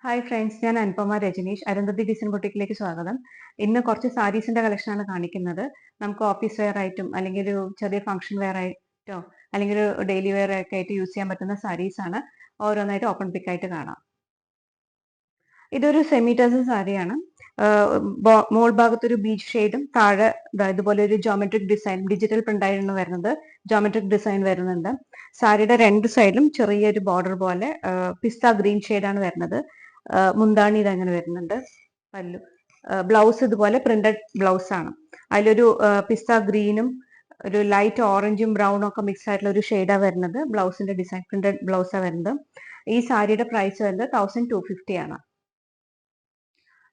Hi friends, ഞാൻ Anupama Rajneesh. Arundhati design ബൊട്ടിക്കിലേക്ക് സ്വാഗതം. ഇന്ന് കുറച്ച് സാരീസിന്റെ കളക്ഷനാണ് കാണിക്കുന്നത്. നമുക്ക് ഓഫീസ് വെയർ ആയിട്ടും അല്ലെങ്കിൽ ഒരു ചെറിയ ഫംഗ്ഷൻ വെയർ ആയിട്ടോ അല്ലെങ്കിൽ ഒരു ഡെയിലി വെയർ ഒക്കെ ആയിട്ട് യൂസ് ചെയ്യാൻ പറ്റുന്ന സാരീസ് ആണ്. ഓരോന്നായിട്ട് ഓപ്പൺ പിക്ക് ആയിട്ട് കാണാം. ഇതൊരു സെമി ടസർ സാരിയാണ്. മോൾ ഭാഗത്ത് ഒരു ബീച്ച് ഷെയ്ഡും താഴെ ഇതുപോലെ ഒരു ജോമെട്രിക് ഡിസൈൻ ഡിജിറ്റൽ പ്രിന്റ് ആയിരുന്നു വരുന്നത്. ജോമെട്രിക് ഡിസൈൻ വരുന്നുണ്ട്. സാരിയുടെ രണ്ട് സൈഡിലും ചെറിയൊരു ബോർഡർ പോലെ പിസ്ത ഗ്രീൻ ഷെയ്ഡാണ് വരുന്നത്. മുന്താണി ഇതങ്ങനെ വരുന്നുണ്ട്. പല്ലു ബ്ലൗസ് ഇതുപോലെ പ്രിന്റഡ് ബ്ലൗസ് ആണ്. അതിലൊരു പിസ്ത ഗ്രീനും ഒരു ലൈറ്റ് ഓറഞ്ചും ബ്രൗണും ഒക്കെ മിക്സ് ആയിട്ടുള്ള ഒരു ഷെയ്ഡാണ് വരുന്നത്. ബ്ലൗസിന്റെ ഡിസൈൻ പ്രിന്റഡ് ബ്ലൗസാണ് വരുന്നത്. ഈ സാരിയുടെ പ്രൈസ് വരുന്നത് 1250 ആണ്.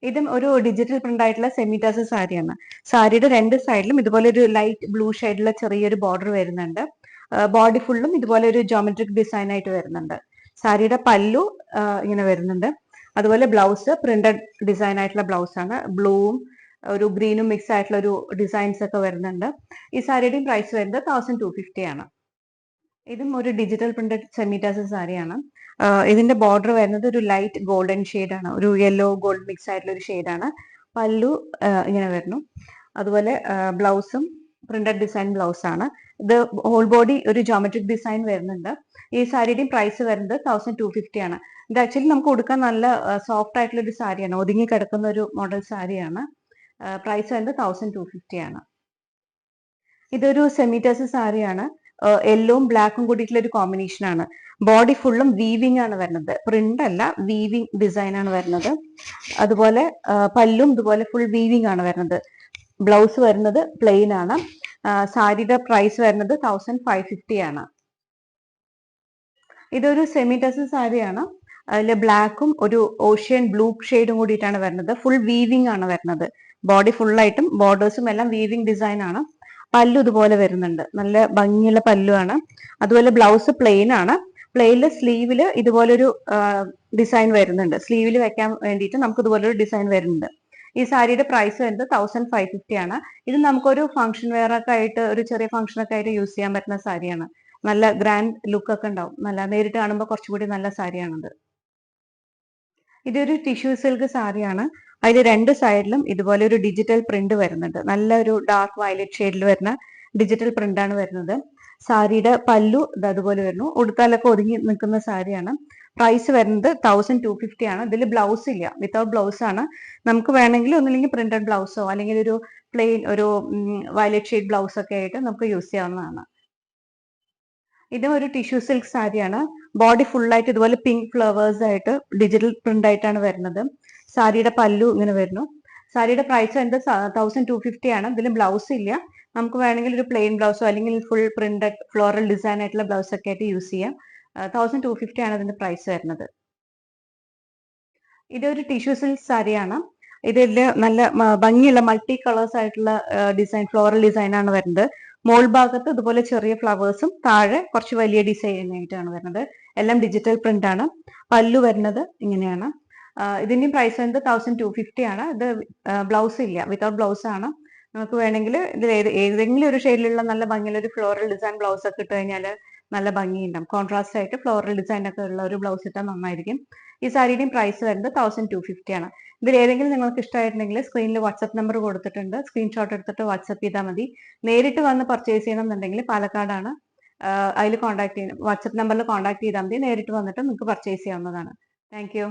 ഇതും ഒരു ഡിജിറ്റൽ പ്രിന്റ് ആയിട്ടുള്ള സെമി ടസർ സാരിയാണ്. സാരിയുടെ രണ്ട് സൈഡിലും ഇതുപോലെ ഒരു ലൈറ്റ് ബ്ലൂ ഷെയ്ഡിലുള്ള ചെറിയൊരു ബോർഡർ വരുന്നുണ്ട്. ബോഡി ഫുള്ളും ഇതുപോലെ ഒരു ജോമെട്രിക് ഡിസൈൻ ആയിട്ട് വരുന്നുണ്ട്. സാരിയുടെ പല്ലു ഇങ്ങനെ വരുന്നുണ്ട്. അതുപോലെ ബ്ലൗസ് പ്രിന്റഡ് ഡിസൈൻ ആയിട്ടുള്ള ബ്ലൗസ് ആണ്. ബ്ലൂവും ഒരു ഗ്രീനും മിക്സ് ആയിട്ടുള്ള ഒരു ഡിസൈൻസ് ഒക്കെ വരുന്നുണ്ട്. ഈ സാരിയുടെയും പ്രൈസ് വരുന്നത് 1250 ആണ്. ഇതും ഒരു ഡിജിറ്റൽ പ്രിന്റഡ് സെമി ടസർ സാരിയാണ്. ഇതിന്റെ ബോർഡർ വരുന്നത് ഒരു ലൈറ്റ് ഗോൾഡൻ ആണ്. ഒരു യെല്ലോ ഗോൾഡ് മിക്സ് ആയിട്ടുള്ള ഒരു ഷെയ്ഡാണ്. പല്ലു ഇങ്ങനെ വരുന്നു. അതുപോലെ ബ്ലൗസും പ്രിന്റഡ് ഡിസൈൻ ബ്ലൗസ് ആണ്. ഇത് ഹോൾ ബോഡി ഒരു ജോമെട്രിക് ഡിസൈൻ വരുന്നുണ്ട്. ഈ സാരിയുടെയും പ്രൈസ് വരുന്നത് 1250 ആണ്. ഇത് ആക്ച്വലി നമുക്ക് കൊടുക്കാൻ നല്ല സോഫ്റ്റ് ആയിട്ടുള്ള ഒരു സാരിയാണ്. ഒതുങ്ങി കിടക്കുന്ന ഒരു മോഡൽ സാരിയാണ്. പ്രൈസ് വരുന്നത് 1250 ആണ്. ഇതൊരു സെമി ടസർ സാരിയാണ്. യെല്ലോവും ബ്ലാക്കും കൂടിയിട്ടുള്ള ഒരു കോമ്പിനേഷൻ ആണ്. ബോഡി ഫുള്ളും വീവിംഗ് ആണ് വരുന്നത്. പ്രിന്റ് അല്ല, വീവിംഗ് ഡിസൈൻ ആണ് വരുന്നത്. അതുപോലെ പല്ലും ഇതുപോലെ ഫുൾ വീവിംഗ് ആണ് വരുന്നത്. ബ്ലൗസ് വരുന്നത് പ്ലെയിൻ ആണ്. സാരിയുടെ പ്രൈസ് വരുന്നത് 1550 ആണ്. ഇതൊരു സെമി ടസർ സാരിയാണ്. അതിൽ ബ്ലാക്കും ഒരു ഓഷ്യൻ ബ്ലൂ ഷെയ്ഡും കൂടിയിട്ടാണ് വരുന്നത്. ഫുൾ വീവിംഗ് ആണ് വരുന്നത്. ബോഡി ഫുള്ളായിട്ടും ബോർഡേഴ്സും എല്ലാം വീവിംഗ് ഡിസൈൻ ആണ്. പല്ലു ഇതുപോലെ വരുന്നുണ്ട്. നല്ല ഭംഗിയുള്ള പല്ലു ആണ്. അതുപോലെ ബ്ലൗസ് പ്ലെയിൻ ആണ്. പ്ലെയിനില് സ്ലീവില് ഇതുപോലൊരു ഡിസൈൻ വരുന്നുണ്ട്. സ്ലീവിൽ വെക്കാൻ വേണ്ടിയിട്ട് നമുക്ക് ഇതുപോലൊരു ഡിസൈൻ വരുന്നുണ്ട്. ഈ സാരിയുടെ പ്രൈസ് വരുന്നത് 1550 ആണ്. ഇത് നമുക്കൊരു ഫംഗ്ഷൻ വെയർ ഒക്കെ ആയിട്ട് ഒരു ചെറിയ ഫംഗ്ഷൻ ഒക്കെ ആയിട്ട് യൂസ് ചെയ്യാൻ പറ്റുന്ന സാരിയാണ്. നല്ല ഗ്രാൻഡ് ലുക്ക് ഒക്കെ ഉണ്ടാവും. നല്ല നേരിട്ട് കാണുമ്പോൾ കുറച്ചുകൂടി നല്ല സാരിയാണിത്. ഇതൊരു ടിഷ്യൂ സിൽക്ക് സാരിയാണ്. അതിൽ രണ്ട് സൈഡിലും ഇതുപോലെ ഒരു ഡിജിറ്റൽ പ്രിന്റ് വരുന്നുണ്ട്. നല്ലൊരു ഡാർക്ക് വയലറ്റ് ഷെയ്ഡിൽ വരുന്ന ഡിജിറ്റൽ പ്രിന്റ് ആണ് വരുന്നത്. സാരിയുടെ പല്ലു അതുപോലെ വരുന്നു. ഉടുത്താലൊക്കെ ഒതുങ്ങി നിൽക്കുന്ന സാരിയാണ്. പ്രൈസ് വരുന്നത് 1250 ആണ്. ഇതിൽ ബ്ലൗസ് ഇല്ല, വിത്തൗട്ട് ബ്ലൗസ് ആണ്. നമുക്ക് വേണമെങ്കിൽ ഒന്നില്ലെങ്കിൽ പ്രിന്റഡ് ബ്ലൗസോ അല്ലെങ്കിൽ ഒരു പ്ലെയിൻ ഒരു വയലറ്റ് ഷെയ്ഡ് ബ്ലൗസ് ഒക്കെ ആയിട്ട് നമുക്ക് യൂസ് ചെയ്യാവുന്നതാണ്. ഇതും ഒരു ടിഷ്യൂ സിൽക്ക് സാരിയാണ്. ബോഡി ഫുള്ളായിട്ട് ഇതുപോലെ പിങ്ക് ഫ്ലവേഴ്സ് ആയിട്ട് ഡിജിറ്റൽ പ്രിന്റ് ആയിട്ടാണ് വരുന്നത്. സാരിയുടെ പല്ലു ഇങ്ങനെ വരുന്നു. സാരിയുടെ പ്രൈസ് വരുന്നത് 1250 ആണ്. ഇതിൽ ബ്ലൗസ് ഇല്ല. നമുക്ക് വേണമെങ്കിൽ ഒരു പ്ലെയിൻ ബ്ലൗസോ അല്ലെങ്കിൽ ഫുൾ പ്രിന്റഡ് ഫ്ലോറൽ ഡിസൈൻ ആയിട്ടുള്ള ബ്ലൗസ് ഒക്കെ ആയിട്ട് യൂസ് ചെയ്യാം. 1250 ആണ് ഇതിന്റെ പ്രൈസ് വരുന്നത്. ഇതൊരു ടിഷ്യൂ സിൽക്ക് സാരിയാണ്. ഇതിൽ നല്ല ഭംഗിയുള്ള മൾട്ടി കളേഴ്സ് ആയിട്ടുള്ള ഡിസൈൻ ഫ്ലോറൽ ഡിസൈൻ ആണ് വരുന്നത്. മോൾ ഭാഗത്ത് ഇതുപോലെ ചെറിയ ഫ്ലവേഴ്സും താഴെ കുറച്ച് വലിയ ഡിസൈൻ ആയിട്ടാണ് വരുന്നത്. എല്ലാം ഡിജിറ്റൽ പ്രിന്റ് ആണ്. പല്ലു വരുന്നത് ഇങ്ങനെയാണ്. ഇതിന്റെയും പ്രൈസ് വരുന്നത് 1250 ആണ്. ഇത് ബ്ലൗസ് ഇല്ല, വിത്തൗട്ട് ബ്ലൗസ് ആണ്. നമുക്ക് വേണമെങ്കിൽ ഇതിൽ ഏതെങ്കിലും ഒരു ഷെയ്ഡിലുള്ള നല്ല ഭംഗിയുള്ള ഒരു ഫ്ലോറൽ ഡിസൈൻ ബ്ലൗസ് ഒക്കെ ഇട്ട് കഴിഞ്ഞാൽ നല്ല ഭംഗിയുണ്ടാവും. കോൺട്രാസ്റ്റ് ആയിട്ട് ഫ്ലോറൽ ഡിസൈൻ ഒക്കെ ഉള്ള ഒരു ബ്ലൗസ് ഇട്ടാൽ നന്നായിരിക്കും. ഈ സാരിയുടെയും പ്രൈസ് വരുന്നത് 1250 ആണ്. ഇതിൽ ഏതെങ്കിലും നിങ്ങൾക്ക് ഇഷ്ടമായിട്ടുണ്ടെങ്കിൽ സ്ക്രീനിൽ വാട്സ്ആപ്പ് നമ്പർ കൊടുത്തിട്ടുണ്ട്. സ്ക്രീൻഷോട്ട് എടുത്തിട്ട് വാട്സ്ആപ്പ് ചെയ്താൽ മതി. നേരിട്ട് വന്ന് പർച്ചേസ് ചെയ്യണമെന്നുണ്ടെങ്കിൽ പാലക്കാടാണ്. അതിൽ കോൺടാക്ട് ചെയ്യണം. വാട്സ്ആപ്പ് നമ്പറിൽ കോൺടാക്ട് ചെയ്താൽ മതി. നേരിട്ട് വന്നിട്ട് നിങ്ങൾക്ക് പർച്ചേസ് ചെയ്യാവുന്നതാണ്. Thank you.